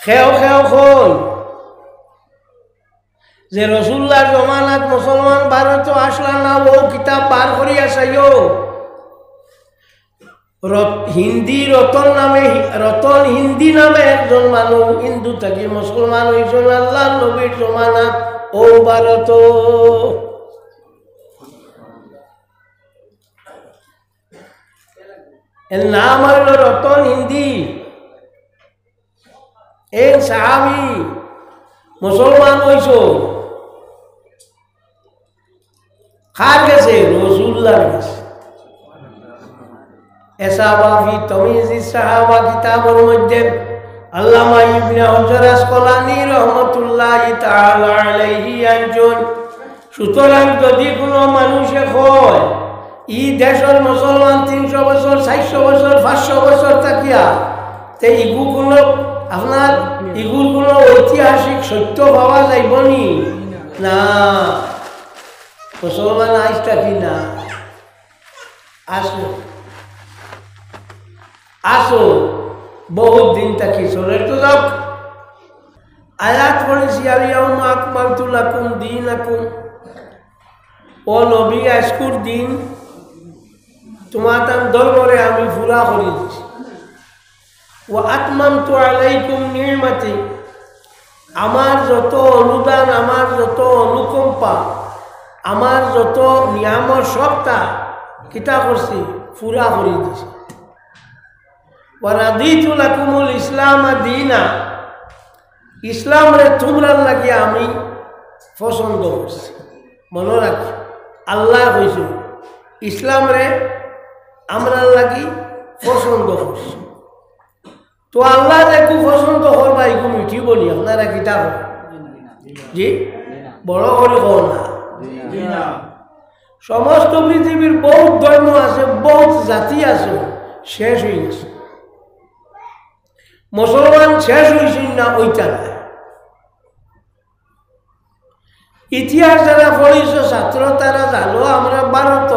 খেও খেও খোল যে রসুল্লাহর জমানাত মুসলমান ভারত আসলা না ও কিতাব বার করিয়া চাইও হিন্দি রতন হিন্দি নামে একজন মানুষ হিন্দু থাকি মুসলমান হয়েছেন আল্লাহ নবীর জমানাত ও ভারত এর নাম হইল রতন হিন্দি এই সাহাবি মুসলমান হইছ কার গেছে রসুল্লাহর গেছে এসাবাফি তমিজি সাহাবা কিতাবের মধ্যে আল্লামা ইবনে হজর আসকলানী রহমতুল্লাহি তাআলা আলাইহি একজন। সুতরাং যদি কোনো মানুষে কয় ই দেশের মুসলমান 300 বছর 400 বছর 500 বছর থাকিয়া তে ইগুলো আপনার ইগুলো ঐতিহাসিক সত্য পাওয়া যাইবনি না মুসলমান আজ থাকি না আসো আসো বহুত দিন থাকি চলে তো যাক আয়াত পড়েছি আলিয়াউমা আকমালতু লাকুম দীনাকুম ও নবী আজকুর দিন তোমার ধর্মরে আমি পুরা করে দিছি ও আতমামতু আলাইকুম নি'মাতি আমার যত অনুদান আমার যত অনুকম্পা আমার যত নিয়ামত সবটা কিতা করছি পুরা করে দিছি ওয়া রাদিতু লাকুমুল ইসলাম দীনা ইসলাম রে তোমরা লাগি আমি পছন্দ করছি মনে রাখি আল্লাহ কইছে ইসলাম রে আমরা লাগি পছন্দ করছি তো আল্লাহ যে খুব পছন্দ করবা এগুলো মিঠি বলি আপনারা কিতা জি বড় করে কর না সমস্ত পৃথিবীর বহুত ধর্ম আছে বহুত জাতি আছে শেষ হয়ে গেছে মুসলমান শেষ হয়েছেন না ওইটা না ইতিহাস যারা পড়িছ ছাত্র তারা জানো আমরা ভারত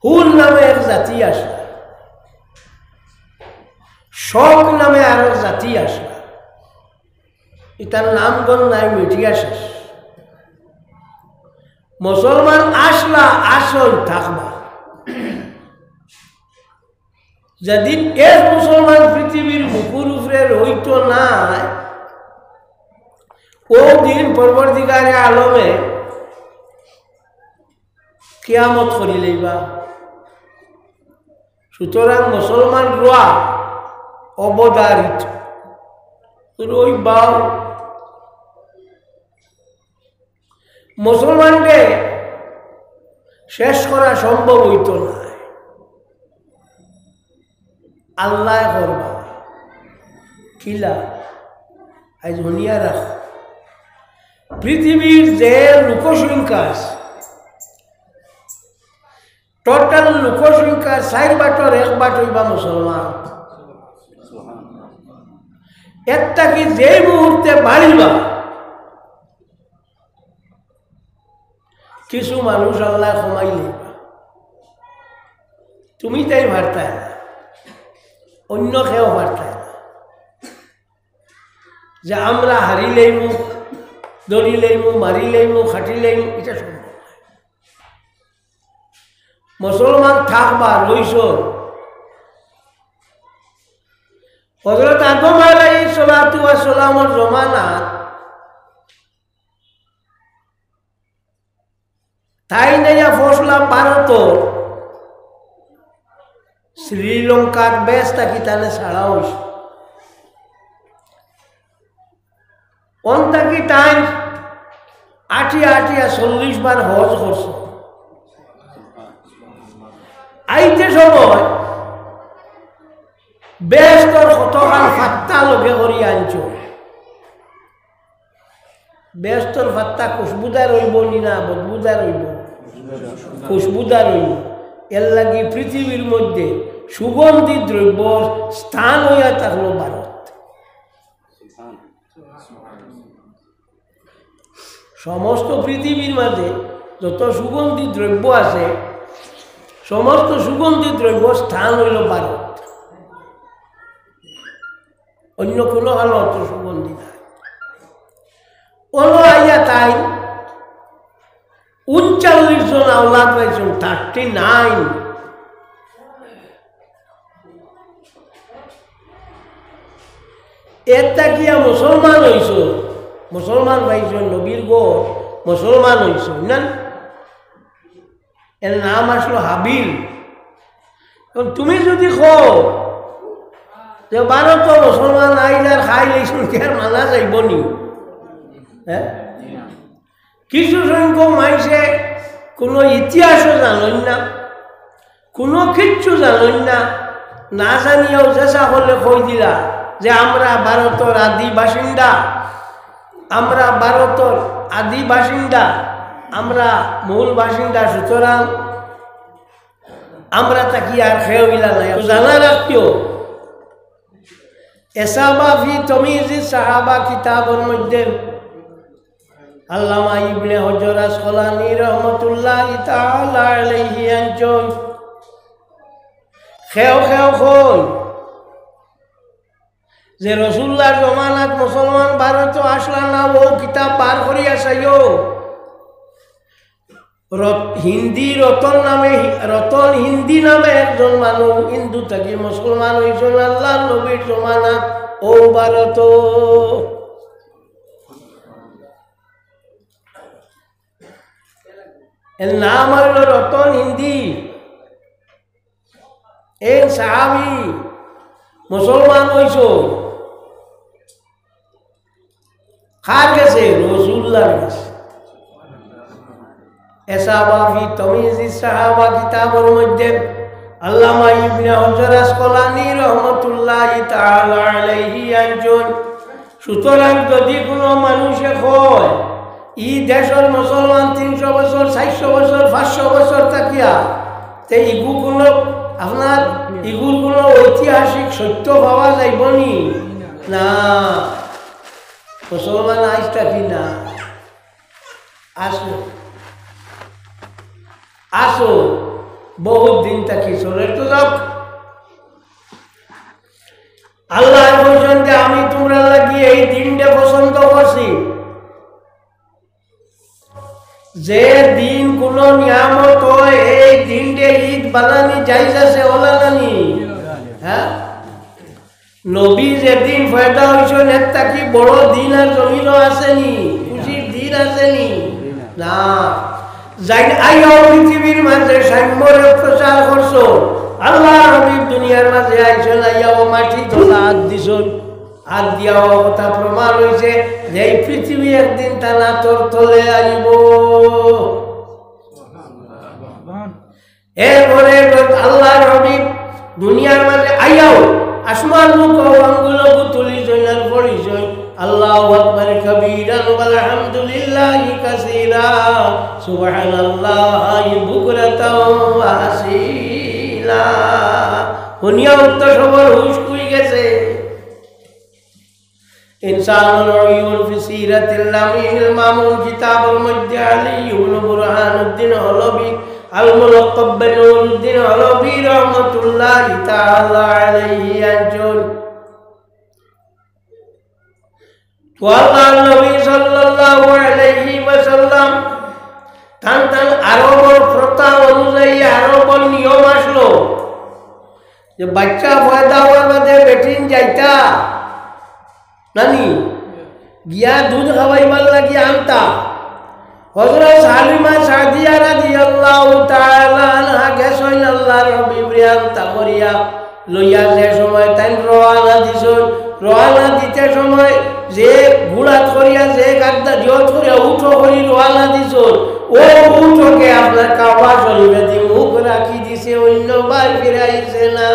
হুল নামে এক জাতি আসে শক নামে আর এক জাতি আসে এটার নামগণ নাই মিটিয়া শেষ মুসলমান আসলা আসল থাকবা যেদিন এক মুসলমান পৃথিবীর বুকুর উপরে রইত নাই ও দিন পরবর্তীকারে আলমে কিয়ামত করি লইবা সুতরাং মুসলমান রোয়া অবদারিত রইবাও মুসলমানকে শেষ করা সম্ভব হইত না আল্লাহ করবা কিলা আজ হনিয়া রাখ পৃথিবীর যে লোকসংখ্যা আছে টোটাল লোকসংখ্যা 4 বাটর 1 বাট হইবা মুসলমান একটা কি যে মুহূর্তে বাড়িবা কিছু মানুষ আল্লাহ কমাই লইবা তুমি তাই ভারতায় না অন্য কেউ ভারতায় না যে আমরা হারি লইমু দড়ি লইমু মারি লইমু খাটি লইমু এটা সম্ভব মুসলমান থাকবা রইস হযরত আদম আলাইহিস সালাতু ওয়াস সালামের জমানাত তাই নাইয়া ফসলা ভারত শ্রীলঙ্কার বেশ থাকি তাহলে ছাড়া হইস অন থাকি তাই আটিয়া 40 বার হজ করছ আইতে সময় বেশ তোর কতখান ফাত্তা লগে করি আনছ বেশ তোর ফাত্তা খুশবুদার হইব নি না বদবুদার হইব খুশবুদার হইব এর লাগি পৃথিবীর মধ্যে সুগন্ধি দ্রব্য স্থান হইয়া থাকলো ভারত সমস্ত পৃথিবীর মাঝে যত সুগন্ধি দ্রব্য আছে সমস্ত সুগন্ধি দ্রব্য স্থান হইল ভারত অন্য কোনো হালত সুগন্ধি নাই। ওলো আইয়া তাই 39 জন আওলাদ পাইছেন, 39। এর তাকিয়া মুসলমান হইছ, মুসলমান পাইছ, নবীর গো মুসলমান হইছ না। এর নাম আসলো হাবিল। তুমি যদি কো যে ভারত মুসলমান আইলার খাই লেছুন কে আর মানা যাইব নি? হ্যাঁ, কিছু সংখ্যক মানুষে কোনো ইতিহাসও জানেন না, কোনো কিচ্ছু জানেন না, না জানিয়েও চেষ্টা করলে কই দিলা যে আমরা ভারতের আদি বাসিন্দা, আমরা ভারতের আদি বাসিন্দা, আমরা মূল বাসিন্দা, সুতরাং আমরা তাকি আর খেয়ে গিলা নাই। জানা রাখিও এসাবা ফি তমিজি সাহাবা কিতাবের মধ্যে আল্লামা ইবনে হজর আসকলানী রহমতুল্লাহ তাআলা আলাইহি আনজন খেও কই যে রসুল্লাহর জমানাত মুসলমান ভারত আসলা না, ও কিতাব বার করিয়া চাইও। হিন্দি রতন নামে, রতন হিন্দি নামে একজন মানুষ হিন্দু থাকি মুসলমান হয়েছেন আল্লাহ নবীর জমানাত ও ভারত। এর নাম হইল রতন হিন্দি। এই সাহাবি মুসলমান হইছ কার কাছে? রসুল্লাহর কাছে। এসাবা ফি তমিজি সাহাবা কিতাবের মধ্যে আল্লামা ইবনে হজর আসকলানী রহমতুল্লাহ তাআলা আলাইহি আনজন। সুতরাং যদি কোনো মানুষে কয় ই দেশের মুসলমান 300 বছর, 400 বছর, 500 বছর থাকিয়া, তে ইগুলো আপনার ইগুলো ঐতিহাসিক সত্য পাওয়া যাইব নি? না, মুসলমান আজ থাকি না। আসো আসো, বহুত দিন থাকি চলে তো যাক। আল্লাহ বলছেন যে আমি তোমরা লাগি এই দিনটা পছন্দ করছি, যে দিন কোন নিয়ামত হয় এই দিনটা ঈদ বানানি যাইজ আছে ওলানি। হ্যাঁ, নবী যেদিন ফয়দা হয়েছেন এর থাকি বড় দিন আর জমিনও আসেনি, খুশির দিন আসেনি না। যাই আইয়াও পৃথিবীর মাঝে সাম্যের প্রচার করছো, আল্লাহ নবী দুনিয়ার মাঝে আইছেন, আইয়াও মাটি তোলা হাত দিছন, হাত দিয়াও কথা প্রমাণ হয়েছে যে এই পৃথিবী একদিন টানা তোর তলে আইব। এরপরে আল্লাহ নবী দুনিয়ার মাঝে আইয়াও আসমান মুখ আঙ্গুল তুলি জয়নার পরিচয় আল্লাহু আকবার কবীরা আলহামদুলিল্লাহি কাসীরা সুবহানাল্লাহি বুকরাতাও ওয়া আসীলা। দুনিয়া উত্তর সবার হুশ কই গেছে। ইনসানুল উয়ুন ফি সিরাতিল লামিল মামুন কিতাবের মধ্যে আলী ইবনে বুরহানুদ্দিন হলবি আল মুলাক্কাব বিনুরুদ্দিন হলবি রাহমাতুল্লাহি তাআলা আলাইহি আনজন ওয়াল্লাহ নবী সাল্লাল্লাহু আলাইহি ওয়াসাল্লাম তান আরবের প্রথা অনুযায়ী আরবের নিয়ম আসলো যে বাচ্চা পয়দা হওয়ার বাদে বেটিন যাইতা নানি গিয়া দুধ খাওয়াইবার লাগি আনতা। হযরত হালিমা সাদিয়া রাদিয়াল্লাহু তাআলা আনহা গেছেন আল্লাহর হাবিবরে আনতা করিয়া লইয়া। যে সময় তাই রওনা দিছেন, রওনা দিতে সময় যে ঘোড়া করিয়া যে গাদ্দা জোত করিয়া উঠো করি রওনা দিছেন, ও উঠোকে আপনার কাবা শরীফে দি মুখ রাখি দিছে, অন্য বার ফিরাইছে না।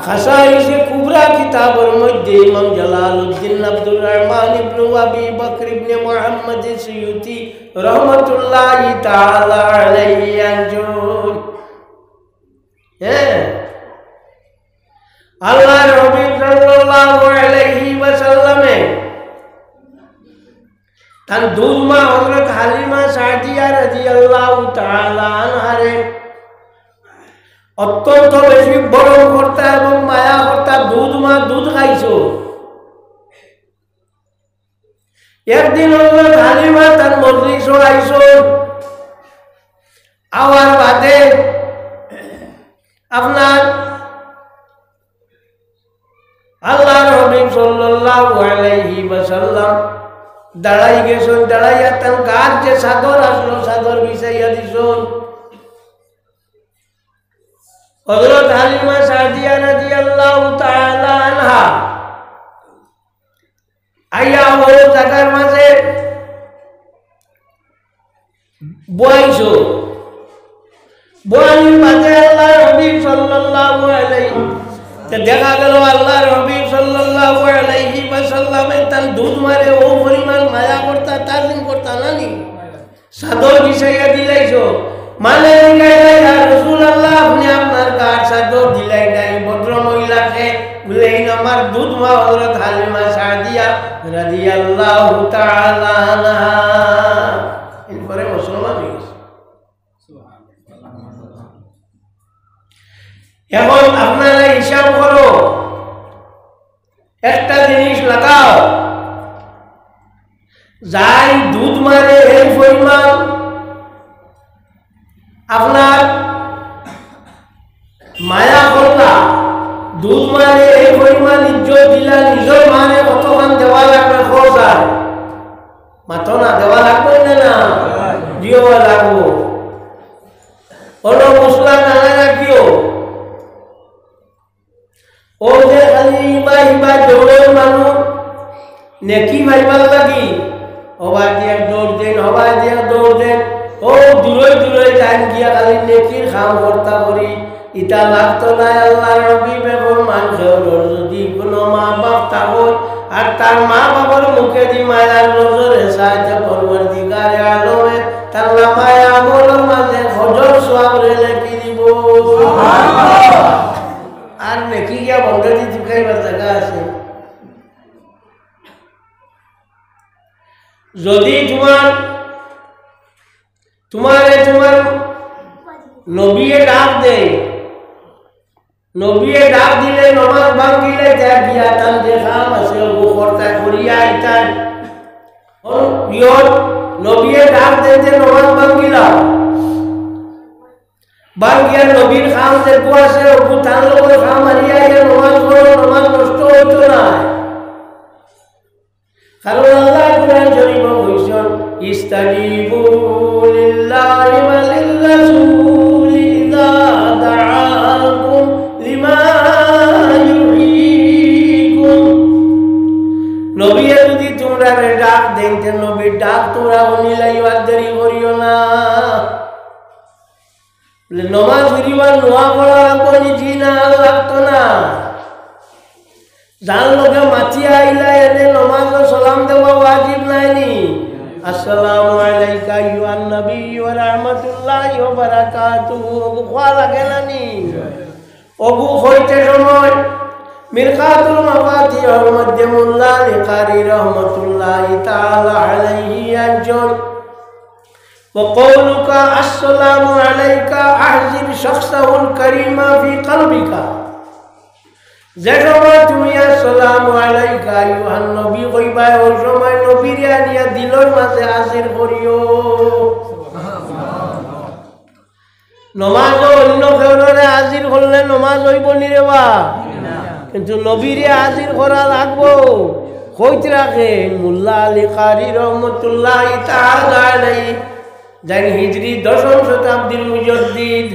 খাসাইসে কুবরা কিতাবের মধ্যে ইমাম জালালউদ্দিন আব্দুর রহমান ইবনে আবি বকর ইবনে মুহাম্মদ সুয়ুতি রাহমাতুল্লাহি তাআলা আলাইহি আনজন। হ্যাঁ, আল্লাহর হাবিব সাল্লাল্লাহু আলাইহি ওয়াসাল্লামে তার দুধ মা হযরত হালিমা সাদিয়া রাদিয়াল্লাহু তাআলা আনহারে অত্যন্ত বেশি বড় কর্তা এবং মায়া কর্তা দুধ মা দুধ আইছো একদিন হজরত হালিমা তার মজলিস আইছো আওয়ার বাদে আপনার আল্লাহর হাবিব সাল্লাল্লাহু আলাইহি ওয়াসাল্লাম দাঁড়াই গেছেন দাঁড়াইয়া তার গাছ যে চাদর আসলো চাদর বিছাইয়া দিছেন হযরত হালিমা সাদিয়া রাদিয়াল্লাহু তাআলা আনহা আইয়া ও জায়গার মাঝে বইছো বই মাঝে আল্লাহর হাবিব সাল্লাল্লাহু আলাইহি দেখা গেল আল্লাহর হাবিব সাল্লাল্লাহু আলাইহি ওয়াসাল্লামের তার দুধ মারে ও পরিমাণ মায়া করতা তাজিম করতা নানি চাদর বিছাইয়া দিলাইছো মানে ইয়া রাসূলুল্লাহ আপনি আপনার গাছ চাদর দিলাই নাই ভদ্র মহিলাকে বলেন আমার দুধ মা হযরত হালিমা সাদিয়া রাদিয়াল্লাহু তাআলা আনহা এরপরে মুসলমান হয়ে গেছে এখন আপনারা হিসাব করো একটা জিনিস লাগাও যাই দুধ মারে এই পরিমাণ আপনার মায়া করলা দুধ মারে এই পরিমাণ ইজ্জত দিলা নিজের মানে কতক্ষণ দেওয়া লাগবে খরচ মাত্র না দেওয়া লাগবে না দিওয়া লাগবো অন্য মশলা নানা রাখিও ও যে খালি ইবা দৌড়ের মানুষ নেকি ভাইবার লাগি হবা দিয়ে দৌড় দেন হবা দিয়ে দৌড় দেন ও দূরে দূরে যান গিয়া খালি নেকির খাম কর্তা করি ইটা লাগতো না আল্লাহ রবি বেগম মানুষের যদি কোনো মা বাপ থাকো আর তার মা বাবার মুখে দি মায়ার নজরে সাহায্য পরবর্তীকারে আলমে তার মায়া আমলের মাঝে হজর সোয়াব রেলে কি দিব আর নেকি গিয়া বন্ধ দিয়ে চুকাইবার জায়গা আছে যদি তোমার নবীয়ে ডাক দেয় নবীয়ে ডাক দিলে নমাজ ভাঙ্গিলে যা গিয়া তান দেখাম আছে বুখরতা করিয়া ইতান নবীয়ে ডাক দেয় যে নমাজ ভাঙ্গিলা বাঙ্গিয়া নবীর খাম দেখবো আছে ওপু তান লোকের খাম হারিয়া ইয়া নমাজ পড়ো নমাজ নষ্ট হইতো না কারণ আল্লাহ কুরআন শরীফে কইছেন ইস্তাজিবু লিল্লাহি ওয়া লির-রাসূলি ইযা দাআকুম লিমা ইউহীকুম নবী যদি তোমরা ডাক দেন নবীর ডাক তোমরা শুনিলাই আর দেরি করিও না নমাজ পড়িবার নোয়া পড়া লাগবো জি না লাগতো না যার লোকে মাতিয়া আইলা এনে নমাজ সালাম দেওয়া ওয়াজিব নাইনি আসসালামু আলাইকা আইয়ুহান নবী ওয়া রাহমাতুল্লাহি ওয়া বারাকাতুহু ওগু খোয়া লাগে নানি ওগু হইতে সময় মিরকাতুল মাফাতিহর মধ্যে মোল্লা লিকারি রহমাতুল্লাহি তাআলা আলাইহি একজন وقولك السلام عليك أحزب شخصه الكريم في قلبك যে সময় তুমি আসসালামু আলাইকা আইয়ুহান নবী কইবা ওই সময় নবীরে আনিয়া দিলর মাঝে হাজির করিও নমাজ অন্য কেউরে হাজির করলে নমাজ হইব নি রে বা কিন্তু নবীরে হাজির করা লাগবো কইতে রাখে মোল্লা আলী কারি রহমতুল্লাহি তাআলা আলাইহি যার হিজরি 10ম শতাব্দীর মুজাদ্দিদ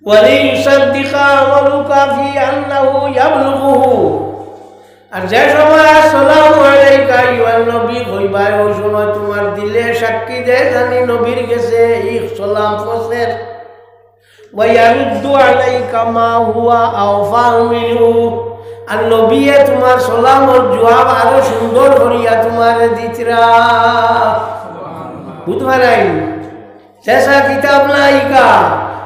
وليصدق عملك في أنه يبلغه আর যে সময় আসসালামু আলাইকা আইয়ুহান নবী কইবা ওই সময় তোমার দিলে সাক্ষী দেয় জানি নবীর গেছে এই সালাম পৌঁছে ওয়া ইয়ারুদ্দু আলাইকা মা হুয়া আওফা মিনহু আর নবীয়ে তোমার সালামের জবাব আরো সুন্দর করিয়া তোমার দিতরা বুধবারাই শেষা কিতাব নাইকা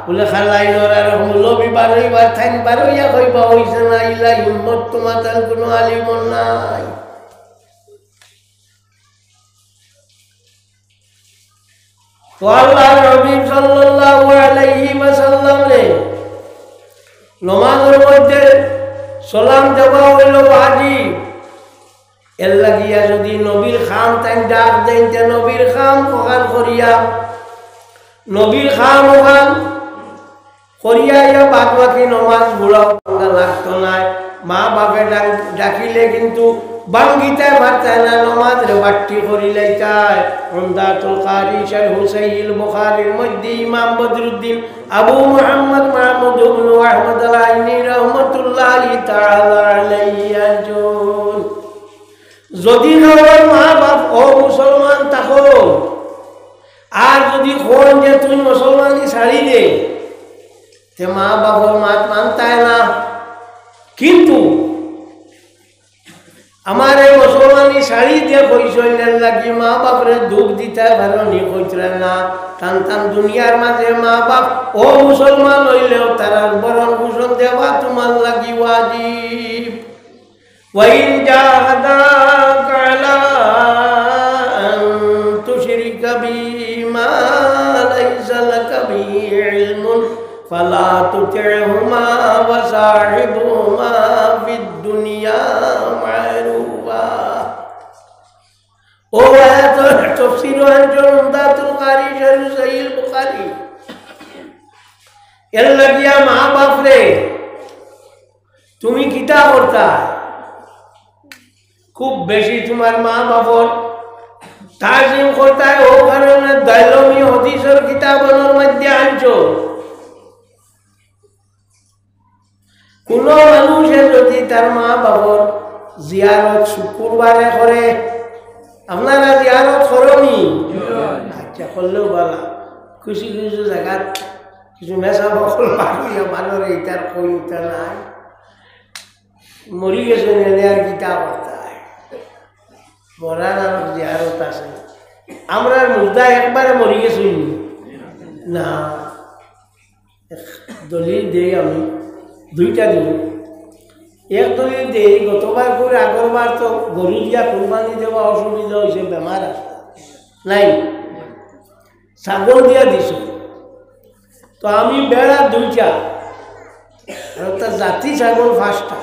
বলে খালাই নরার নবী বারইবার থাইন বারইয়া কইবা হইছে না ইলা হিম্মত তোমার তার কোনো আলিম নাই তো আল্লাহর নবী সাল্লাল্লাহু আলাইহি ওয়াসাল্লাম রে নমাজের মধ্যে সালাম দেওয়া হইল ওয়াজিব। এর লাগিয়া যদি নবীর খাম তাই ডাক দেন তে নবীর খাম ওখান করিয়া নবীর খাম ওখান করিয়া ইয়া বাদ বাকি নমাজ বুড়াও লাগতো না। মা বাপে ডাকিলে কিন্তু বাঙ্গিতে পারতায় না, নমাজ রে বাট্টি করিলে চায়। উমদাতুল কারি শাইখ হুসাইল বুখারীর মধ্যে ইমাম বদরুদ্দিন আবু মুহাম্মদ মাহমুদ ইবনে আহমদ আল-আইনি রাহমাতুল্লাহি তাআলা আলাইহি আজুন, যদি আমার মা বাপ ও মুসলমান থাকো আর যদি কোন যে তুই মুসলমানি ছাড়ি দে তে মা বাবার মাত মানতায় না। কিন্তু আমার এই মুসলমানি শাড়ি দিয়ে কইসেন লাগি মা বাপরে দুঃখ দিতে ভালো নি কইছিলেন না। টান টান দুনিয়ার মাঝে মা বাপ ও মুসলমান হইলেও তারা বরণ ভূষণ দেওয়া তোমার লাগি ওয়াজিব। ওয়াইন জাহাদাকা আলা আন তুশরিকা বিমা লাইসা লাকা বিহি ইলমুন ফালা তুতি'হুমা ওয়া সাহিবহুমা ফিদ দুনিয়া মা'রুফা। ও আয়াত তাফসীর আনজুল উমদাতুল কারি শাইখ হুসাইল বুখারী। এর লাগিয়া মা বাপরে তুমি কিতা করতা খুব বেশি তোমার মা বাপর তাজিম করতা। ও কারণে দাইলমি হাদিসের কিতাবের মধ্যে আনছো কোন মানুষের যদি তার মা বাবার জিয়ারত শুক্রবারে করে, আপনারা জিয়ারত করনি? আচ্ছা করলেও ভালো। কিছু কিছু জায়গাত কিছু মেশা বকল মানুষ এইটার কইটা নাই, মরি গেছে নেলে আর গীতা করতে মরার আর জিয়ারত আছে। আমরা মুর্দা একবারে মরি গেছি না, দলিল দেই আমি দুইটা দিন। এক দলিল দেই গতবার করে আগরবার তো গরু দিয়া কোরবানি দেওয়া অসুবিধা হয়েছে, বেমার আসে নাই, ছাগল দিয়া দিছ। তো আমি বেড়া দুইটা আর তার জাতি ছাগল 5টা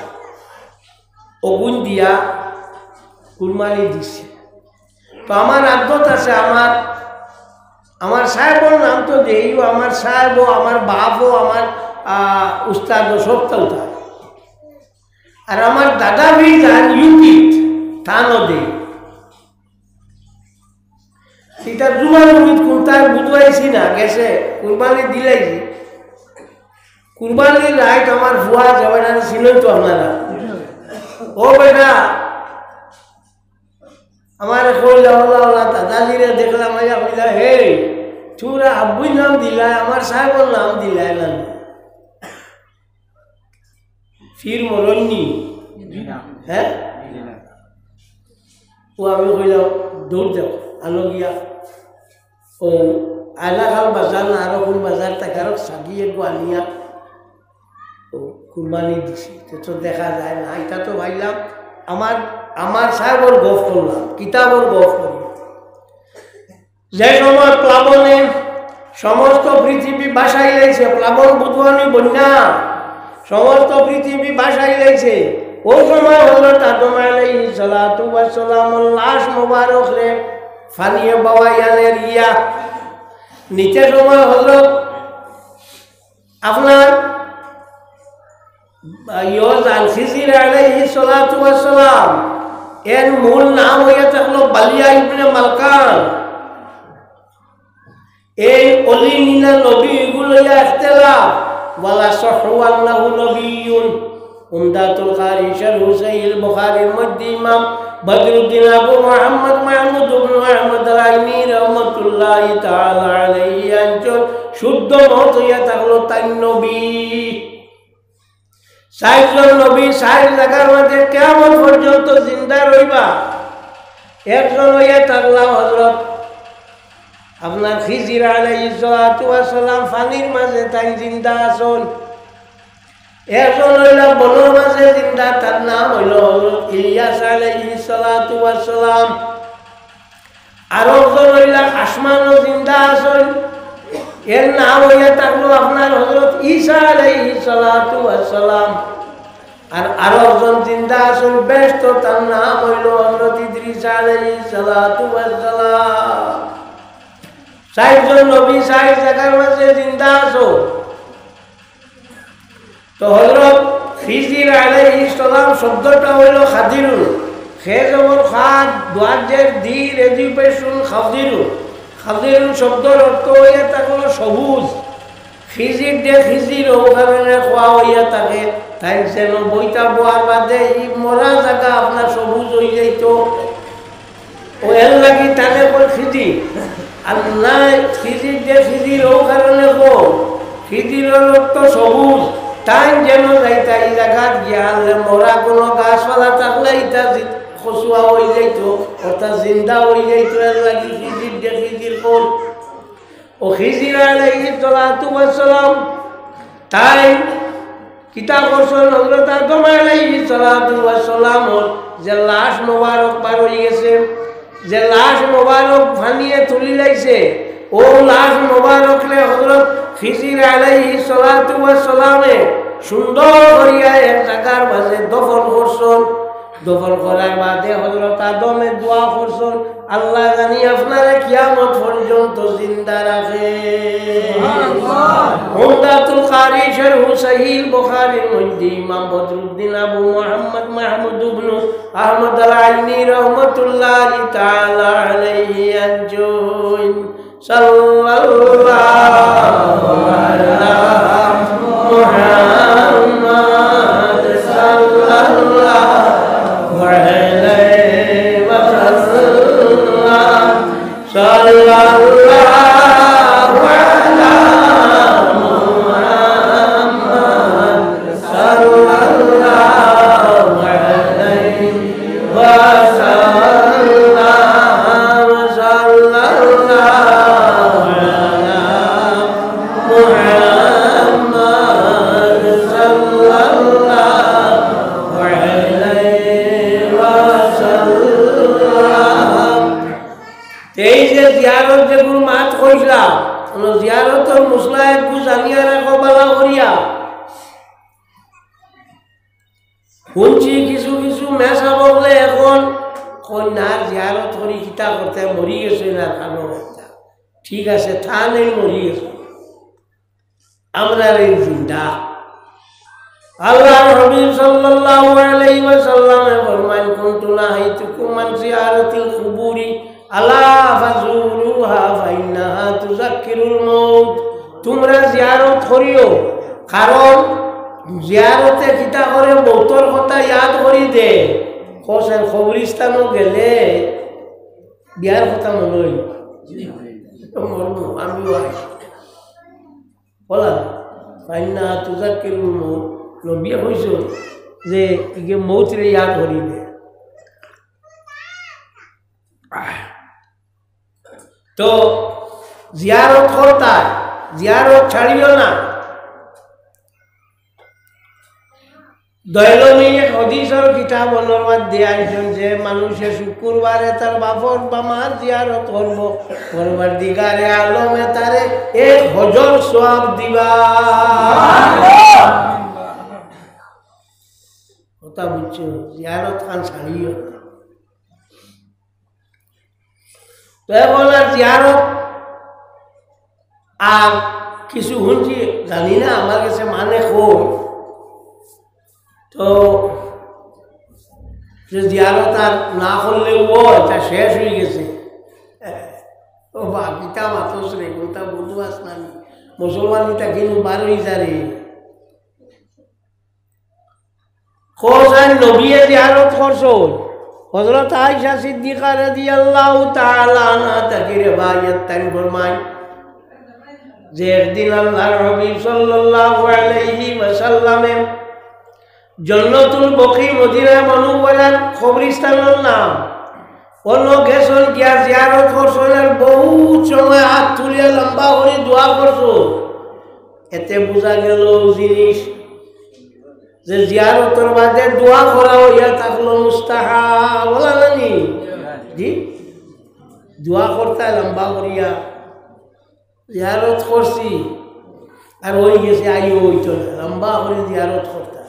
অগুন দিয়া কুরবানি দিছে। তো আমার আদত আছে, আমার সাহেবর নাম তো দেইও, আমার সাহেবও আমার বাপও আমার উস্তাদ সবটা উঠা, আর আমার দাদা ভি যান ইউপিট থানো দে সেটা জুমার উমিদ কোনটার বুঝবাইছি না গেছে কুরবানি দিলাইছি। কুরবানির রাইট আমার ভুয়া যাবে না ছিলই তো আপনারা। ও বেটা আমার কইলা দাদাজিরে দেখলাম আইয়া কইলা হে তোরা আব্বুই নাম দিলা আমার সাহেবের নাম দিলাই না, ফির মরণনি হ্যাঁ। ও আমি কইলাম দৌড় যাও আলো গিয়া ও আলাখাল বাজার না আরো কোন বাজার থেকে আরো সাগিয়ে আনিয়া ও কুরবানি দিছি। তো দেখা যায় না, এটা তো ভাইলাম আমার সাহেবর গফ করলাম, কিতাবর গফ করলাম। যে সময় প্লাবনে সমস্ত পৃথিবী বাসাই লাইছে, প্লাবন বুধবানি বন্যা সমস্ত পৃথিবী বাসাই লাইছে, ওই সময় হযরত আদম আলাইহিস সালাতু ওয়াস সালামের লাশ মোবারক রে ফানিয়ে বাওয়াইয়ানে রিয়া নিচে সময় হযরত আপনার ইয়ুস আল-খিজির আলাইহিস সালাতু ওয়াস সালাম, এর মূল নাম হইয়া থাকলো বালিয়া ইবনে মালকান। এই অলি মিনা নবী এগুলো ইখতিলাফ ওয়ালা সাহু আন্নাহু নবিয়্যুন। উমদাতুল কারি শাইখ হুসাইল বুখারীর মধ্যে ইমাম বদরুদ্দিন আবু মুহাম্মদ মাহমুদ ইবনে আহমদ আল-আইনি রাহমাতুল্লাহি তাআলা আলাইহি আনজন শুদ্ধ মত হইয়া থাকলো তাই নবী 60 জন নবী 60 জায়গার মধ্যে কিয়ামত পর্যন্ত জিন্দা রইবা। একজন হইয়া থাকলাম হযরত আপনার খিজির আলাইহিস সালাতু ওয়াস সালাম, পানির মাঝে তাই জিন্দা আছেন। একজন হইলা বনের মাঝে জিন্দা, তার নাম হইল হযরত ইলিয়াস আলাইহিস সালাতু ওয়াস সালাম। আর একজন হইলা আসমানও জিন্দা আছেন, এর নাম হইয়া থাকলো আপনার হযরত ঈসা আলাইহিস সালাতু ওয়াস সালাম। আর আরো একজন জিন্দা আসল ব্যস্ত, তার নাম হইল হযরত ইদ্রিস আলাইহিস সালাতু ওয়াস সালাম। ৬০ জন নবী ৬০ জায়গার মাঝে জিন্দা আছো। তো হযরত খিজির আলাইহিস সালাম শব্দটা হইল খাদিরুন, খে জবর খাদ দোয়াজের ধীর এজুকেশন খাদিরুন। খাদিরুন শব্দের অর্থ হইয়া থাকলো সবুজ। খিজির দে খিজির ও কারণে খোয়া হইয়া থাকে, তাই যেন বইটা বোয়ার বাদে ই মরা জায়গা আপনার সবুজ হয়ে যাইত, ও এর লাগি তাকে কই খিজি। আর না খিজির দে খিজির ও কারণে কো খিজিরের অর্থ সবুজ, তাই যেন যাইতা এই জায়গা গিয়া মরা কোনো গাছপালা থাকলে ইটা খসুয়া হয়ে যাইত, অর্থাৎ জিন্দা হয়ে যাইত, এর লাগি খিজির দে খিজির কোন। ও খিজির আলাইহিস সালাতু ওয়াস সালাম তাই কিতাব করছেন হযরত আদম আলাইহিস সালাতু ওয়াস সালাম যে লাশ মোবারক পার হয়ে গেছে, যে লাশ মোবারক ভানিয়ে তুলি লাইছে, ও লাশ মোবারক রে হযরত খিজির আলাইহিস সালাতু ওয়াস সালামে সুন্দর করিয়া এক জায়গার মাঝে দফন করছেন। দফন করার বাদে হযরত আদমে দোয়া করছেন, আল্লাহ জানি আপনারা কিয়ামত পর্যন্ত জিন্দা রাখে। সুবহানাল্লাহ। উমদাতুল কারি শরহ সহিহ বুখারীর মধ্যে ইমাম বদরুদ্দিন আবু মুহাম্মদ মাহমুদ ইবনে আহমদ আল-আইনি রাহমাতুল্লাহি তাআলা আলাইহি আনজুন সাল্লাল্লাহু আলা মুহাম্মদ সাল্লাল্লাহু আলাইহি ওয়া সাল্লাম সাল্লাল্লাহু আলা মুহাম্মদ সাল্লাল্লাহু আলাইহি ওয়া সাল্লাম সাল্লাল্লাহু আলা মুহাম্মদ সাল্লাল্লাহু আলাইহি ওয়া সাল্লাম। এই যে জিয়ারত যেগুলো মাত কইলাম, জিয়ারতর মশলা একটু জানিয়া রাখো বালা করিয়া। শুনছি কিছু কিছু মেসা বললে এখন কন্যার জিয়ারত করি কিতা করতে মরি গেছে না খানো একটা, ঠিক আছে থা নেই মরি গেছে, আমরা এই জিন্দা। আল্লাহ হাবিব সাল্লাল্লাহু আলাইহি ওয়াসাল্লামে ফরমান, কুনতু নাহাইতুকুম আন জিয়ারাতিল কুবুরি আলা ফাজুরুহা ফাইন্নাহা তুযাক্কিরুল মাউত। তোমরা জিয়ারত করিও, কারণ জিয়ারতে কিতা করে মৌতর কথা ইয়াদ করি দে। কোসেন কবরস্থানও গেলে বিয়ার কথা মনে হইল মরবো আমিও আই বলা ফাইন্নাহা তুযাক্কিরুল মাউত। নবিয়ে কইছ যে ইগে মৌতরে ইয়াদ করি দে। তো জিয়ারত করতা, জিয়ারত ছাড়িও না। দৈলমী হদিসর কিতাব অনুবাদ দিয়ে আনছেন যে মানুষে শুক্রবারে তার বাপর বা মার জিয়ারত করব, পরবর্তীকারে আলমে তারে 1000 সওয়াব দিবা। কথা বুঝছো, জিয়ারত খান ছাড়িও। তো এখন আর জিয়ারত আর কিছু শুনছি জানি না, আমার কাছে মানে কই তো যে জিয়ারত আর না করলেও এটা শেষ হয়ে গেছে। ও বা গীতা মাতস রে কোনটা বুঝু আস না মুসলমানিটা কিন্তু বারোই যারে কোসান নবিয়ে জিয়ারত করছন। হযরত আয়েশা সিদ্দিকা রাদিয়াল্লাহু তাআলা আনহা থেকে রিওয়ায়াত তান ফরমায় যে একদিন আল্লাহর হাবিব সাল্লাল্লাহু আলাইহি ওয়াসাল্লামে জান্নাতুল বকী মদিনা মুনাওয়ারার কবরস্থানের নাম অন্য গেছন গিয়া জিয়ারত করছন, আর বহু সময় হাত তুলিয়া লম্বা করে দোয়া করছন। এতে বোঝা গেল জিনিস যে জিয়ারতের বাদে দোয়া করা হইয়া থাকলো মুস্তাহাব, বলা জানি জি দোয়া করতে লম্বা করিয়া। জিয়ারত করছি আর ওই গেছে আইও হইতো না, লম্বা করে জিয়ারত করতাম।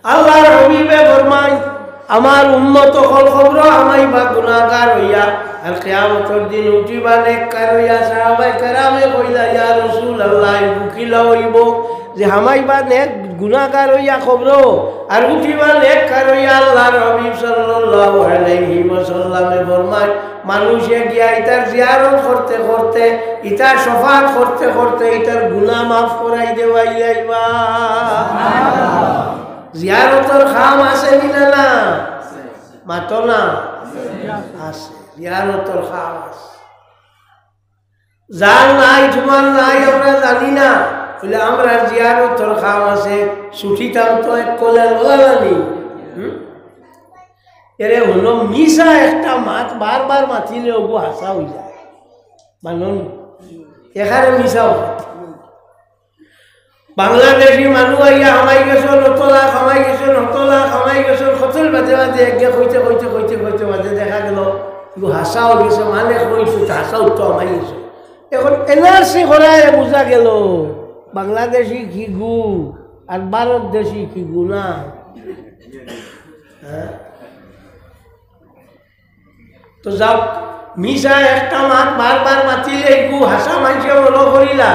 আল্লাহর হাবিবে ফরমায় আমার উম্মত হল খবর আমাই বা গুনাহগার হইয়া আর কিয়ামতের দিন উঠিবা নেককার হইয়া। সাহাবায়ে কেরামে কইলা ইয়া রাসূলুল্লাহ বুকিলা হইব যে হামাই বা নেক গুনাহগার হইয়া খবর আর উঠিবা নেককার হইয়া। আল্লাহর হাবিব সাল্লাল্লাহু আলাইহি ওয়াসাল্লামে ফরমায় মানুষে গিয়া ইতার জিয়ারত করতে করতে ইতার শফাত করতে করতে ইতার গুনাহ মাফ করাই দেওয়াই আইবা। জিয়ারতর খাম আছে কিনা না? মাতো না আছে, জিয়ারতর খাম আছে। যার নাই তোমার নাই আমরা জানি না, বলে আমরা জিয়ারতর খাম আছে। ছুটিতাম তো এক কলের বলানি এরে হলো মিশা একটা মাছ বারবার মাতিলে ওগু হাসা হয়ে যায় মানুষ এখানে মিশাও। বাংলাদেশি মানুষ আইয়া হামাই গেছো নতলা খামাই গেছো নতলা খামাই গেছো খতল বাজে বাজে একগে কইতে কইতে কইতে কইতে বাজে দেখা গেল হাসাও গেছে মানে কইছো হাসাও তো হামাই গেছো। এখন এনআরসি করায় বোঝা গেল বাংলাদেশি কি গু আর ভারত দেশি কি গু না। হ্যাঁ তো যাও মিশা একটা মাত বারবার মাতিলে একটু হাসা মানুষে মনে করিলা।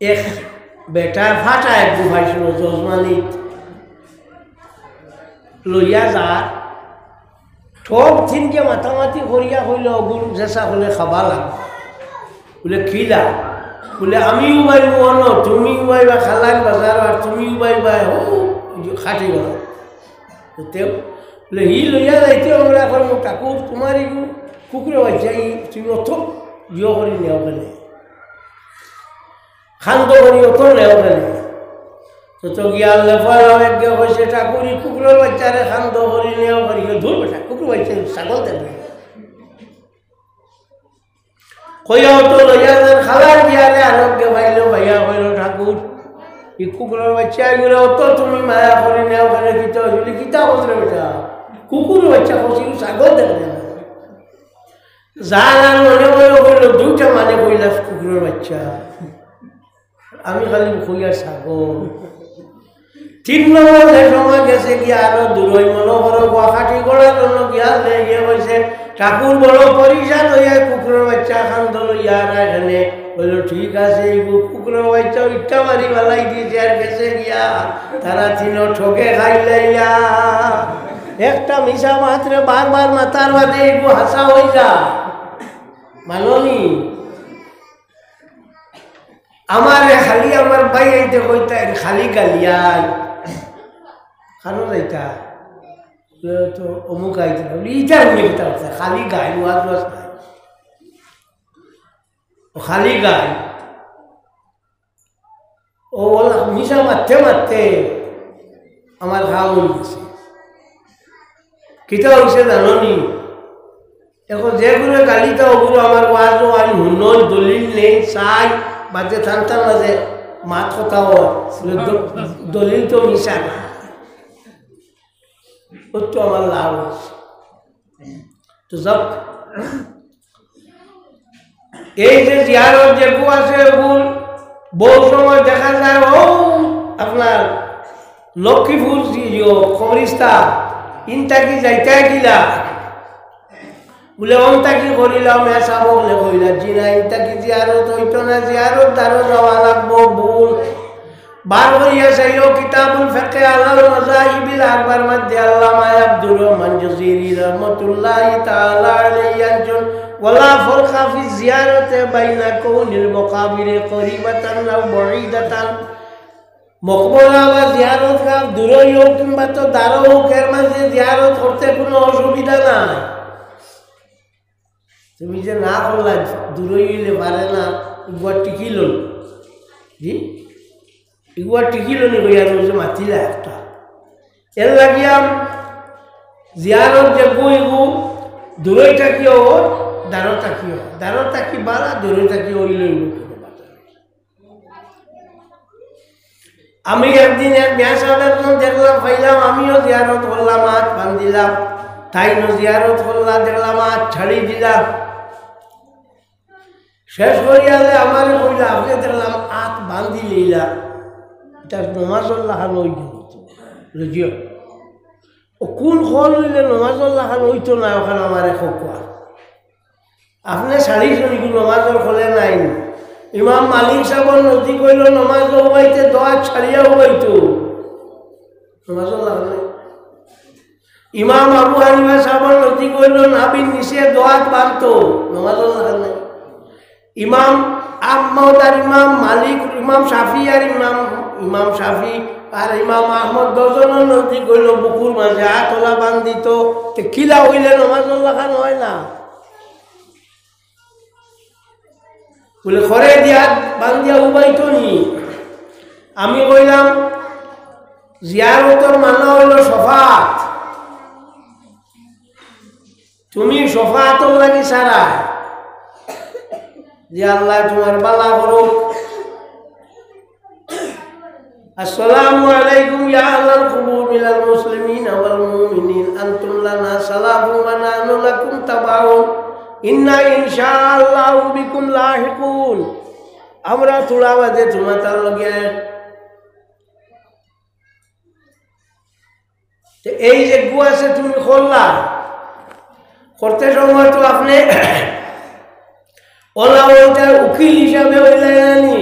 এক বেটা ফাটা এক গুহাইছিল যজমানিত লইয়া যা ঠক থিনকে মাতামাতি করিয়া হইল অগুন জেসা হলে খাবা লাগবে বলে খিলা বলে আমিও বাইব অন তুমিও বাইবা খালাক বাজার আর তুমিও বাইবা খাটি গেল বলে হি লইয়া যাইতে আমরা এখন কাকুর তোমার কুকুরে বাচ্চা তুমি অত জিও করে নেওয়া গেলে খান্দ করি অত নেওয়া গেলে তো গিয়াল একগে হয়েছে ঠাকুরি কুকুরের বাচ্চারে খান্দ করি নেওয়া করি ধর বেটা কুকুর বাচ্চা ছাগল দেখবে কইয়া অত লইয়া খাবার দিয়ারে আরোগ্য ভাইল ভাইয়া হইল ঠাকুর এই কুকুরের বাচ্চা এগুলো অত তুমি মায়া করে নেওয়া করে কিতা হইলে কিতা বলতে বেটা কুকুর বাচ্চা খসি ছাগল দেখবে না যার আর মনে মনে কইল দুইটা মানে কইলা কুকুরের বাচ্চা আমি খালি কইয়া ছাগল। 3 নম্বর সময় গেছে গিয়া আরো দূরই মনোহর গুয়াহাটি গড়ার জন্য গিয়া গিয়ে বলছে ঠাকুর বড় পরিশান হইয়া কুকুরের বাচ্চা খান ধরো ইয়ারা এখানে বলল ঠিক আছে কুকুরের বাচ্চা ইটা মারি বেলাই দিয়েছে আর গেছে গিয়া তারা 3 ঠকে খাইলাইয়া একটা মিশা মাত্রে বারবার মাথার বাদে একটু হাসা হয়ে যা মাননি আমার খালি আমার ভাই আইতে কইতা খালি গালিয়াই খানো যাইতা তো অমুক আইতে ইটা মিলতা খালি গাই ওয়াজ ওয়াজ নাই খালি গাই ও বলা মিশা মারতে মারতে আমার খাওয়া হয়ে গেছে কিতা হয়েছে জানি এখন যেগুলো গালিটা ওগুলো আমার ওয়াজও আমি হুনন দলিল নেই চাই বাজে থানতার মাঝে মাত কথা দলিল তো মিশা না ওর তো আমার লাভ হয়েছে। তো সব এই যে জিয়ারত যেগু আছে ওগুলো বহু সময় দেখা যায় ও আপনার লক্ষ্মীপুর কবরিস্তান ইনটা কি যাইতে গিলা বলে অনটা কি করিলাম এসা বলে কইলা জিনা ইনটা কি জিয়ারত হইতো না জিয়ারত দ্বারও যাওয়া লাগবো ভুল বার করিয়া চাইল কিতাবুল ফিকহ আলাল মাযাহিবিল আরবার মধ্যে আল্লামা আব্দুর রহমান জাযীরি রাহমাতুল্লাহি তাআলা আলাইহি আনজন ওয়ালা ফারকা ফি জিয়ারাতি বাইনা কাউনিল মাকাবির করিবাতান আও বাঈদাতান মকবরা বা জিয়ারত কা দূরই হোক কিংবা তো দ্বারও হোক এর মাঝে জিয়ারত করতে কোনো অসুবিধা নাই। তুমি যে না করলা দূরই হইলে পারে না একবার টিকিল জি একবার টিকিল নি কইয়া রোজ মাতিলা একটা এর লাগিয়া জিয়ারত যে গইগু দূরই থাকিও দ্বারও থাকি বালা দূরই থাকি হইলেই আমি একদিন এক ব্যাসাদের দেখলাম পাইলাম আমিও জিয়ারত করলাম হাত বান্ধিলাম তাইও জিয়ারত করলাম দেখলাম হাত ছাড়ি দিলাম শেষ করিয়ালে আমার কইলা আপনি দেখলাম হাত বান্ধি লইলা এটা নমাজল্লাহ খান ওই বুঝিও ও কোন খল হইলে নমাজল্লাহ খান ওইতো না ওখানে আমার খোয়া আপনি শাড়ি শুনিকু নমাজর খোলে নাই ইমাম মালিক সাহেবর নদী কইল নমাজ উবাইতে দোয়া ছাড়িয়া উবাইতো নমাজল্লাহ খান ইমাম আবু হানিফা সাহেবর নদী কইল নাবির নিচে দোয়াত বাঁধতো নমাজল্লাহ খান ইমাম আহমদ আর ইমাম মালিক ইমাম শাফি আর ইমাম শাফি আর ইমাম আহমদ দজনের নদী কইল বুকুর মাঝে হাতলা বান্ধিত কিলা হইলে নমাজল্লাহ খান হয় না বলে ঘরে দিয়া বান্ধিয়া উবাইতো নি আমি কইলাম জিয়ারতর মানা হইল শফাত তুমি শফাতর লাগি সারা যে আল্লাহ তোমার বালা করুক আসসালামু আলাইকুম ইয়া আহলাল কুবুর মিনাল মুসলিমিন ওয়াল মুমিনিন আনতুম লানা সালামু ওয়া নাহনু লাকুম তাবাউন ইন্না ইনশাআল্লাহু বিকুম লাহিকুন আমরা তোলা বাদে তোমার লগে এই যে গুয়াছে তুমি করলা করতে সময় তো আপনি ওলা ওইটার উকিল হিসাবে হইলেনি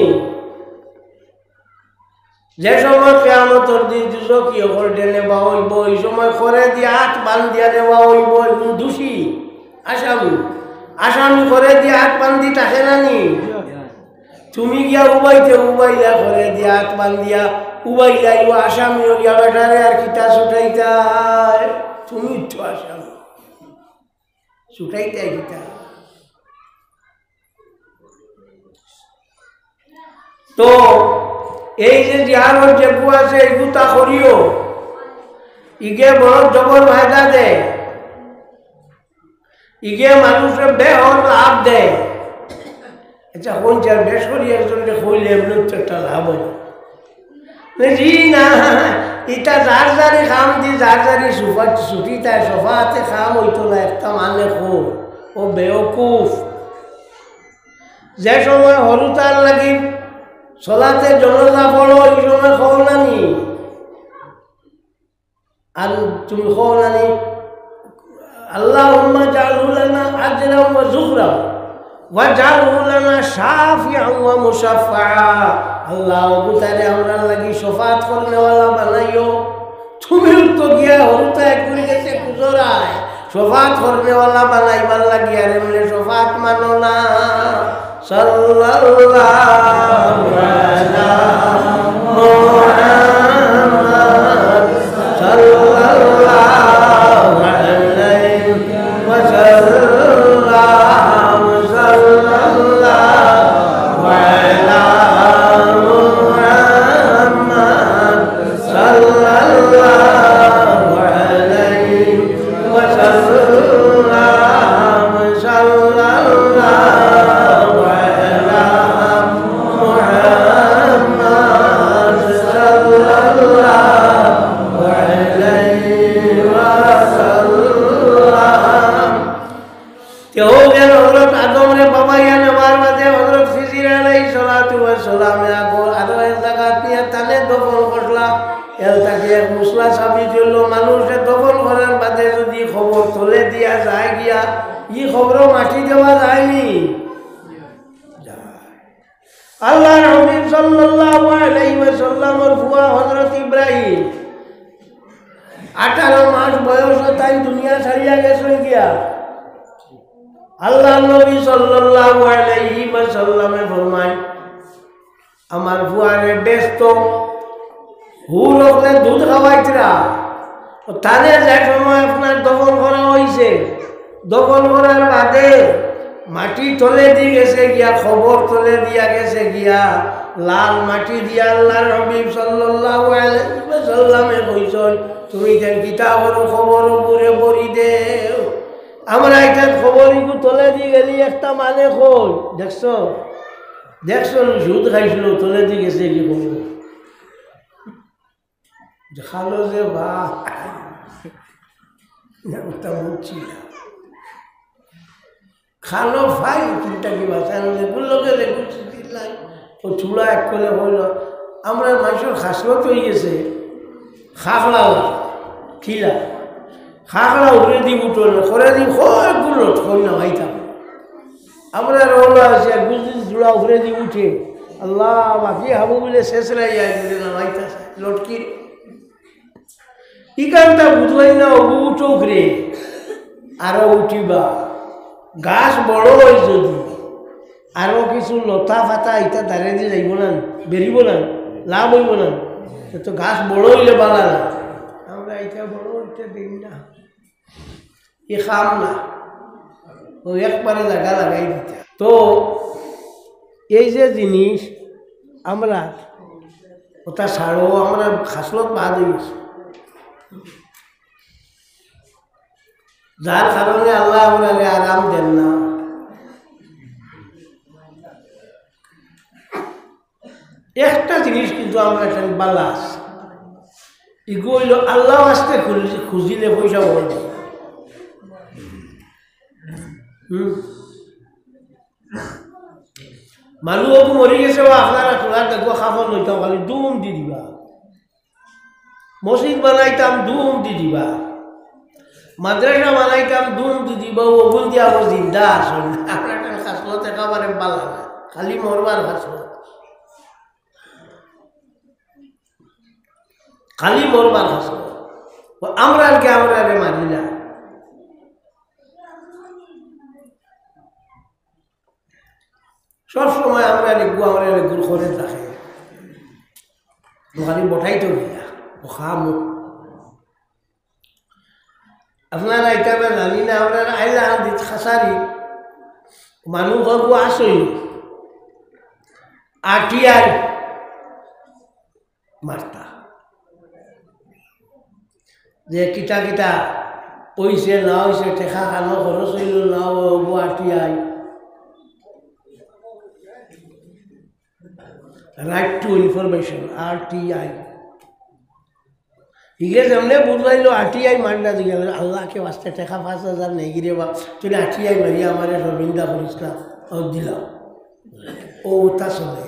যে সময় কেয়ামতের দিন দুজকি করে নেওয়া হইব ওই সময় করে দিয়ে হাত বান্ধিয়া দেওয়া হইব দোষী আসামি করে দিয়ে হাত বান্ধি থাকে নানি তুমি গিয়া উবাইলা করে দিয়ে হাত বান্ধিয়া উবাইলা আসামি হইয়া বেটারে আর কিতা ছুটাইতাই তুমি তো আসামি ছুটাইতাই কিতা তো এই যে জিহারত যেগু আছে এগুতা করিও ইগে বড় জবর ফায়দা দে ইগে মানুষের বেহর লাভ দে আচ্ছা কোন চার বেশ করি একজনকে কইলে এমনি তো একটা লাভ হয় জি না এটা যার যারে খাম দি যার যারে ছুটি তাই সোফাতে খাম হইতো না একটা মানে খো ও বেওকুফ যে সময় হরুতার লাগি সলাতে জনজা পড়ো ওই সময় খাও নানি আর তুমি খাও নানি আল্লাহুম্মা জাআলহু লানা আজরান ওয়া যুকরা ওয়া জাআলহু লানা শাফিআন ওয়া মুশাফফা আল্লাহ বুতারে আমরা লাগি শফাত করনেওয়ালা বানাইও তুমি তো গিয়া হরুতা করে গেছে কুজরায় শফাত করনেওয়ালা বানাইবার লাগি আর এমনি শফাত মানো না সাল্লাল্লাহু আলা মুহাম্মাদ সাল্লাল্লাহু আলাইহি ওয়া সাল্লাম সাল্লাল্লাহু আলা মুহাম্মাদ সাল্লাল্লাহু আলাইহি ওয়া সাল্লাম সাল্লাল্লাহু মানুষের দখল করার বাদে যদি খবর তোলে দিয়া যায় গিয়া ই খবরও মাটি দেওয়া যায়নি আল্লাহ হাবিব সাল্লাল্লাহু আলাইহি ওয়াসাল্লামের ফুয়া হযরত ইব্রাহিম 18 মাস বয়স তাই দুনিয়া ছাড়িয়া গেছে গিয়া আল্লাহ নবী সাল্লাল্লাহু আলাইহি ওয়াসাল্লামে ফরমায় আমার ফুয়ারে ব্যস্ত হুর ওকে দুধ খাওয়াইতরা তারে যে সময় আপনার দখল করা হয়েছে দখল করার বাদে মাটি তলে দিয়ে গেছে গিয়া খবর তলে দিয়া গেছে গিয়া লাল মাটি দিয়া আল্লাহর হাবিব সাল্লাল্লাহু আলাইহি ওয়াসাল্লামে কইছেন তুমি দেন কিতাবের খবর পুরে পড়ি দেও আমরা এটা খবরইগু তলে দিয়ে গেলি একটা মানে কই দেখছো সুদ খাইছিল তলে দিয়ে গেছে কি বলবো দেখালো যে বা বুঝছি খালো ফাই চিন্তা কি বাঁচান লেগুর লোকে লেগুর চিল্লাই ও চূড়া এক করে হইল আমরা মানুষের খাসলত হয়ে গেছে খাখলা খিলা খাখলা উড়ে দি উঠো না করে দি কয়েকগুলো ঠোল না ভাইতাম আমরা রওনা আছে গুজদিন চূড়া উড়ে দি উঠে আল্লাহ বাকি হাবু বলে শেষ লাই যায় বলে না ভাইতা লটকির ইকানটা বুঝলাই না অবু চোখরে আরো উঠিবা গাছ বড় হয় যদি আরো কিছু লতা ফাতা ইটা দাঁড়িয়ে দিয়ে যাইব না বেরিব না লাভ হইব না তো গাছ বড় হইলে বালা না আমরা এটা বড় হইতে দিন না এ খাম না ও একবারে জায়গা লাগাই দিতে তো এই যে জিনিস আমরা ওটা ছাড়ো আমরা খাসলত বাদ হয়ে গেছি যার কারণে আল্লাহ আমরা আরাম দেন না একটা জিনিস কিন্তু আমরা এখানে বালাস ইগো হইল আল্লাহ আসতে খুঁজিলে পয়সা বলব মানুষ মরি গেছে আপনারা তোলার দেখো খাবার লইতাম খালি দুম দি দিবা মসজিদ বানাইতাম দুম দি দিবা মাদ্রাসা বানাইতাম দুম দি দিবা ওগুল দিয়া আমার জিন্দা আসল আপনার খাসলত একেবারে বালা না খালি মরবার খাসলত খালি মরবার খাসলত আমরা আর কি আমরা মারি না সব সময় আমরা রেগুর করে রাখে খালি বঠাই তো গিয়া ও খামো আপনারা এটা জানি না আমরা আইলা দিত খাসারি মানুষ হবু আসই আটিয়াই মারতা যে কিতা কিতা ওইছে না হয়েছে টেকা খানো খরচ হইল না হবু আটিয়াই রাইট টু ইনফরমেশন RTI ইগে যেমনে বুঝলাইলো RTI মান্ডা দিয়ে আল্লাহকে বাঁচতে টাকা 5,000 নেই গিরে বা তুই RTI মারি আমার রবীন্দ্রা করিস না ও দিলাম ও তা চলে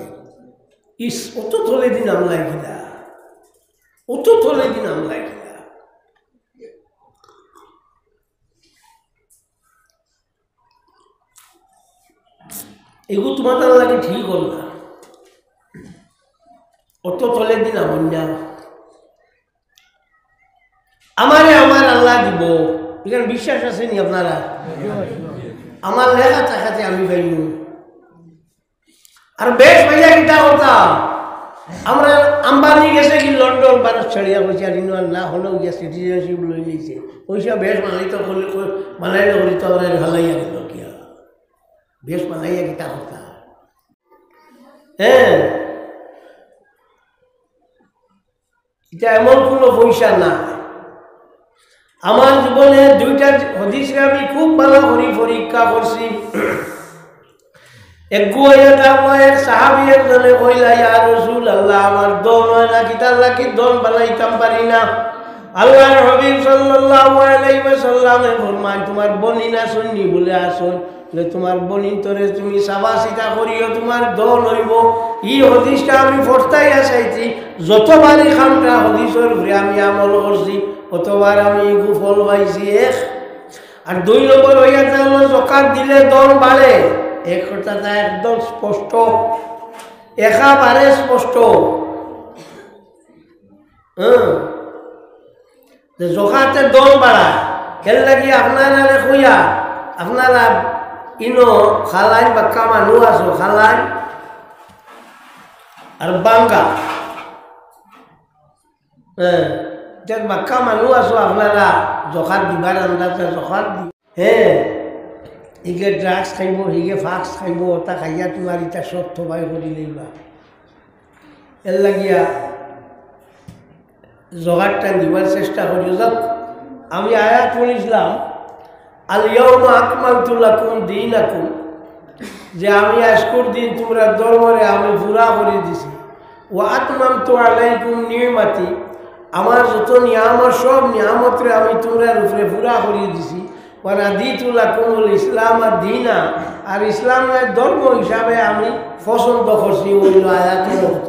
ইস অত থলে দিন আমলাই গিলা অত থলে দিন আমলাই গিলা এগুলো তোমার লাগে ঠিক হল না অত থলে দিন আমার না আমারে আমার আল্লাহ দিব এখানে বিশ্বাস আছে নি আপনারা আমার লেখা টাকাতে আমি পাইব আর বেশ ভাইয়া কিটা হতাম আমরা আম্বানি গেছে কি লন্ডন ভারত ছাড়িয়া পয়সা রিনুয়াল না হলেও গিয়া সিটিজেনশিপ লই গেছে পয়সা বেশ মানাইতো বানাইলে বলি তো আমরা ভালাইয়া গেল কিয়া বেশ বানাইয়া কিটা হতা হ্যাঁ এটা এমন কোনো পয়সা না আমার জীবনে দুইটা হদিসে আমি খুব ভালো করে পরীক্ষা করছি এক সাহাবী একজনে কইলা ইয়া রাসূলুল্লাহ আমার দম হয় না কিতা লাগি দম বানাইতাম পারি না আল্লাহর হাবিব সাল্লাল্লাহু আলাইহি ওয়াসাল্লামে ফরমান তোমার বনিনা শুননি বলে আসুন যে তোমার বনিন তোরে তুমি সাবাসিতা করিও তোমার দল হইব এই হদিসটা আমি পড়তাই আসাইছি যতবারই খামটা হদিসের উপরে আমি আমল করছি অতবার আমি গুফল পাইছি এক আর 2 নম্বর হইয়া গেল যাকাত দিলে দল বাড়ে এক কথাটা একদম স্পষ্ট একেবারে স্পষ্ট যে যাকাতে দল বাড়ায় এর লাগি আপনারা কইয়া আপনারা ইনো খালাইন বাক্কা মানুষ আছো খালাইন আর বাঙ্গা যাক বাক্কা মানুষ আছো আপনারা জখাত দিবার আন্দাজে জখাত দি হ্যাঁ ইগে ড্রাগস খাইব হিগে ফাক্স খাইব ওটা খাইয়া তোমার ইটা সব থবাই করি লইবা এর লাগিয়া জগাতটা দিবার চেষ্টা করি যাক আমি আয়াত পড়িছিলাম আল ইয়াউমা আকমালতু লাকুম দীনাকুম যে আমি আজকের দিন তোমরা ধর্মরে আমি পুরা করে দিছি ওয়া আতমামতু আলাইকুম নি'মাতি আমার যত নিয়ামত সব নিয়ামতরে আমি তোমরা উপরে পুরা করে দিছি ওয়ারাদিতু লাকুমুল ইসলাম দীনা, আর ইসলামের ধর্ম হিসাবে আমি পছন্দ করছি হইল আয়াতের অর্থ।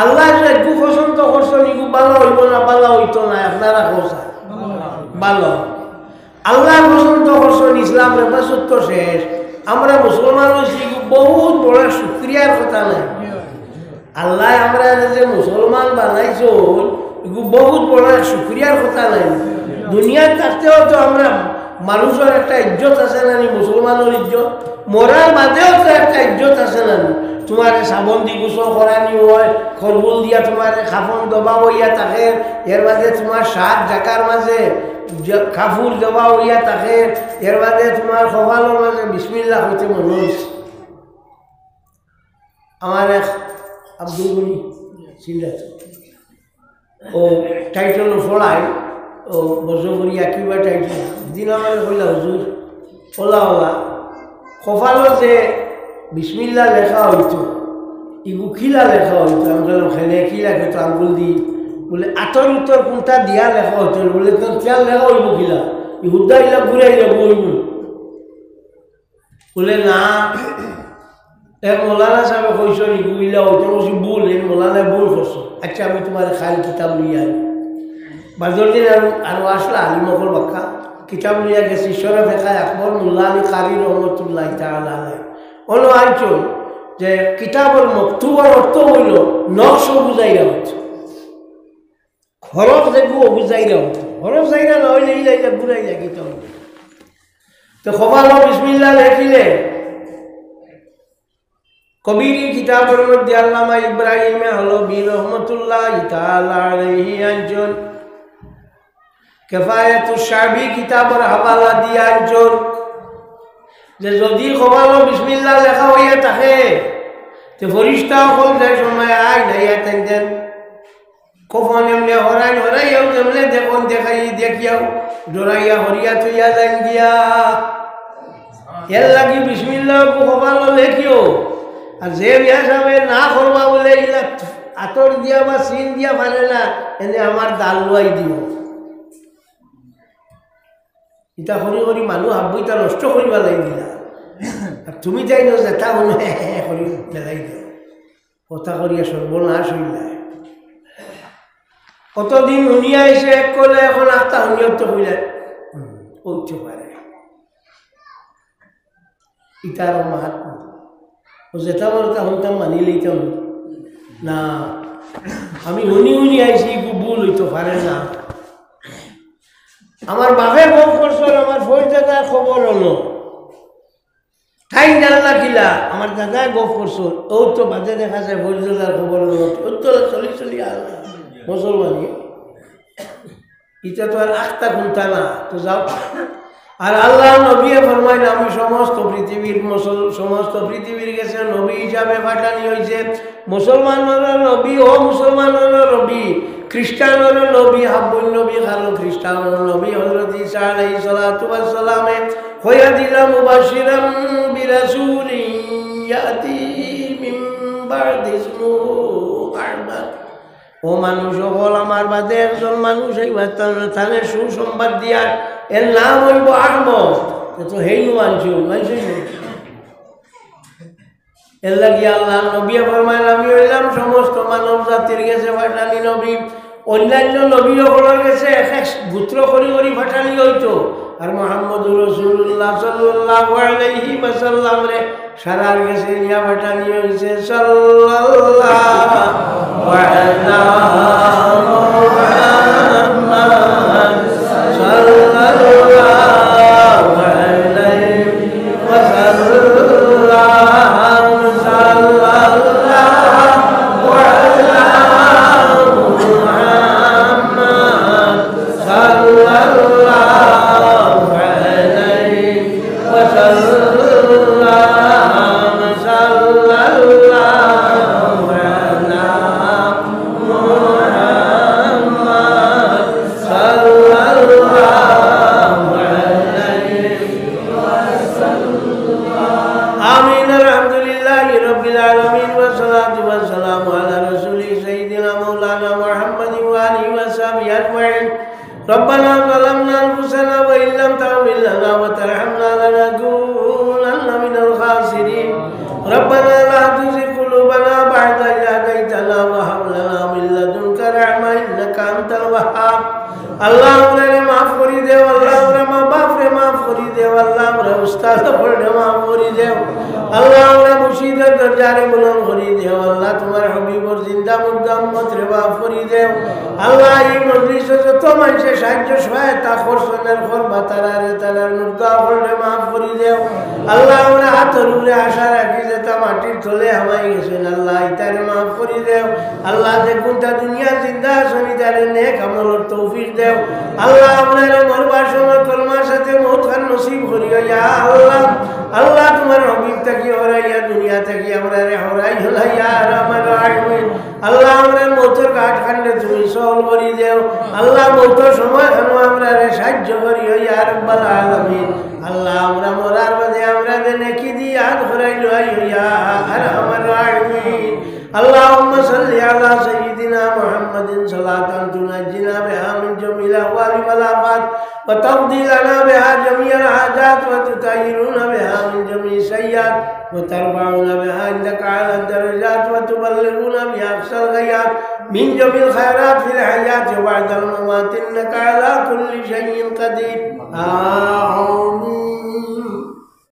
আল্লাহ যে একটু পছন্দ করছেন এগু ভালো হইব না ভালো হইতো না আপনারা কোসা ভালো। আল্লাহ পছন্দ করছেন ইসলাম রেবাসত তো শেষ, আমরা মুসলমান হয়েছি বহুত বড় শুক্রিয়ার কথা নাই। আল্লাহ আমরা যে মুসলমান বানাইছ এগু বহুত বড় শুক্রিয়ার কথা নাই। দুনিয়ার থাকতেও তো আমরা মানুষের একটা ইজ্জত আছে না, মুসলমানের ইজ্জত মরার বাদেও তো একটা ইজ্জত আছে না। তোমার সাবন দি গোসল করানি হয়, খরবুল দিয়া তোমার খাফন দবা হইয়া থাকে, এর মাঝে তোমার শাক জাকার মাঝে কাফুর দবা হইয়া থাকে, এর মাঝে তোমার কপালের মাঝে বিসমিল্লাহ হইতে মনে হয়েছে। আমার এক আব্দুল গনি সিন্ডা ও টাইটেল ফড়ায় ও বজর করিয়া কিবা টাইটেল দিন আমার কইলা হুজুর ওলা ওলা কপালও যে বিসমিল্লাহ লেখা হইতো ইগু খিলা লেখা হইতো। আমি বললাম খেলে কি লেখে তো আঙ্গুল দি বলে আতর উত্তর কোনটা দিয়া লেখা হইতো বলে তো খেয়াল লেখা হইব খিলা ইহুদা ইলা ঘুরাই যাব হইব বলে না। এক মৌলানা সাহেব কইস ইগু ইলা হইতো বলছি ভুল, এই মৌলানায় ভুল করছো। আচ্ছা আমি তোমার খাইল কিতাব লইয়া আই বাজর দিন আরো আসলে আলিমকল বাক্কা কিতাব লইয়া গেছি শরফ একায় আকবর মোল্লা আলী কারি রহমতুল্লাহ তাআলা আলাইহি অন্য আইচল যে কিতাবের মকতুবার অর্থ হইল নকশ বুঝাইরা হচ্ছে, হরফ দেখবো বুঝাইরা হচ্ছে, হরফ যাইরা না হইলে এই যাইটা বুঝাই যায় কিতাব। তো খবর বিসমিল্লাহ লেখিলে কবির কিতাবের মধ্যে আল্লামা ইব্রাহিম হলবি রহমতুল্লাহ তাআলা আলাইহি আনজন কিফায়াতুশ শাবি কিতাবের হাওয়ালা দিয়ে আনজন যে যদি খবর বিসমিল্লাহ লেখা হইয়া থাকে তো ফরিস্তা সকল যে সময় আয় নাইয়া থাকতেন কখন এমনি হরাই হরাইয়াও যেমনে দেখুন দেখাই দেখিয়াও ডরাইয়া হরিয়া থইয়া যাই গিয়া এর লাগি বিসমিল্লাহ খবর লেখিও। আর যে বিয়া সামনে না করবা বলে এগুলা আতর দিয়া বা সিন দিয়া পারে না এনে আমার দাল লুয়াই দিও ইটা করি করি মানুষ হাব্বু ইটা নষ্ট করিবা লাগিলা। আর তুমি যাই না যেটা হলো করি বেলাই দিও কথা করিয়া সর্বনাশ হইলা। কতদিন শুনিয়া এসে এক করলে এখন আত্মা শুনিয়ত হইলে উঠতে পারে ইটার মাহাত্মা ও যেটা বলতা শুনতাম মানি লইতাম না। আমি শুনি শুনি আইসি ভুল হইতে পারে না। আমার বাপে গপ করছিল আমার ফোর দাদার খবর হলো ঠাই জানলা কিলা আমার দাদা গপ করছো ও তো বাজে দেখা যায় ফোর দাদার খবর হলো ও তো চলি চলি আর মুসলমানি এটা তো আর আখতা খুনতা না তো যাও। আর আল্লাহ নবী ফরমাইন আমি সমস্ত পৃথিবীর কাছে নবী হিসাবে পাঠানি হয়েছে। মুসলমানের নবী ও মুসলমানের নবী, খ্রিস্টানের নবী হাব্বুল নবী খালো খ্রিস্টানের নবী হযরত ঈসা আলাইহিস সালাতু ওয়াস সালামে হইয়া দিলাম মুবাশশিরাম বিরাসূলিন ইয়াতি মিন বা'দি ইসমুহু আহমদ। ও মানুষ সকল আমার বাদে একজন মানুষ এই তাদের সুসংবাদ দিয়ার এর নাম হইব আহমদ। তো হেই মানছি এর লাগি আল্লাহ নবী ফরমাইল আমি হইলাম সমস্ত মানব জাতির কাছে পাঠানি নবী। অন্যান্য নবী সকলের কাছে এক এক গোত্র করি করি পাঠানি হইতো। আর মুহাম্মদুর রাসূলুল্লাহ সাল্লাল্লাহু আলাইহি ওয়াসাল্লাম রে সারার কাছে নিয়া পাঠানি হইছে সাল্লাল্লাহু আলা মুহাম্মাদ সাল্লাল্লাহু ربنا ظلمنا أنفسنا وإن আল্লাহ আমরারে মাফ করি দেও আল্লাহ আমরা মা বাপরে মাফ করি দেও আল্লাহ আমরা উস্তাদ পড়ে মাফ করি দেও আল্লাহ আমরা মুর্শিদের দরজারে বুলন্দ করি দেও আল্লাহ তোমার হাবিবর জিন্দা মুর্দা উম্মত রে মাফ করি দেও আল্লাহ এই মজলিসে যত মানুষের সাহায্য সহায়তা করছেন করবা তারারে তারার মুর্দা পড়ে মাফ করি দেও আল্লাহ আমরা হাতের উপরে আশা রাখি যে তা মাটির তলে হামাই গেছেন আল্লাহ ইতারে মাফ করি দেও আল্লাহ দেখুন তা দুনিয়া জিন্দা শুনি তারে নেক আমলের তৌফিক দেও আল্লাহ আপনার মরবার সময় কলমার সাথে মৌত খান নসিব করিও ইয়া আল্লাহ আল্লাহ তোমার হবিব থাকি হরাইয়া দুনিয়া থাকি আমরা রে হরাই হলা ইয়া রহমান রাহিম আল্লাহ আমরা মৌতের কাঠ খান্ডে তুমি সহল করি দেও আল্লাহ মৌতের সময় খানো আমরা রে সাহায্য করিও ইয়া রব্বাল আলামিন আল্লাহ আমরা মরার বাদে আমরা দে নেকি দি ইয়াদ করাই লইও ইয়া রহমান রাহিম اللهم صل على سيدنا محمد صلاة تنجينا بها من جميع الأهوال والآفات وتقضي لنا بها جميع الحاجات وتطهرنا بها من جميع السيئات وترفعنا بها عندك على الدرجات وتبلغنا بها أقصى الغايات من جميع الخيرات في الحياة وبعد الممات إنك على كل شيء قدير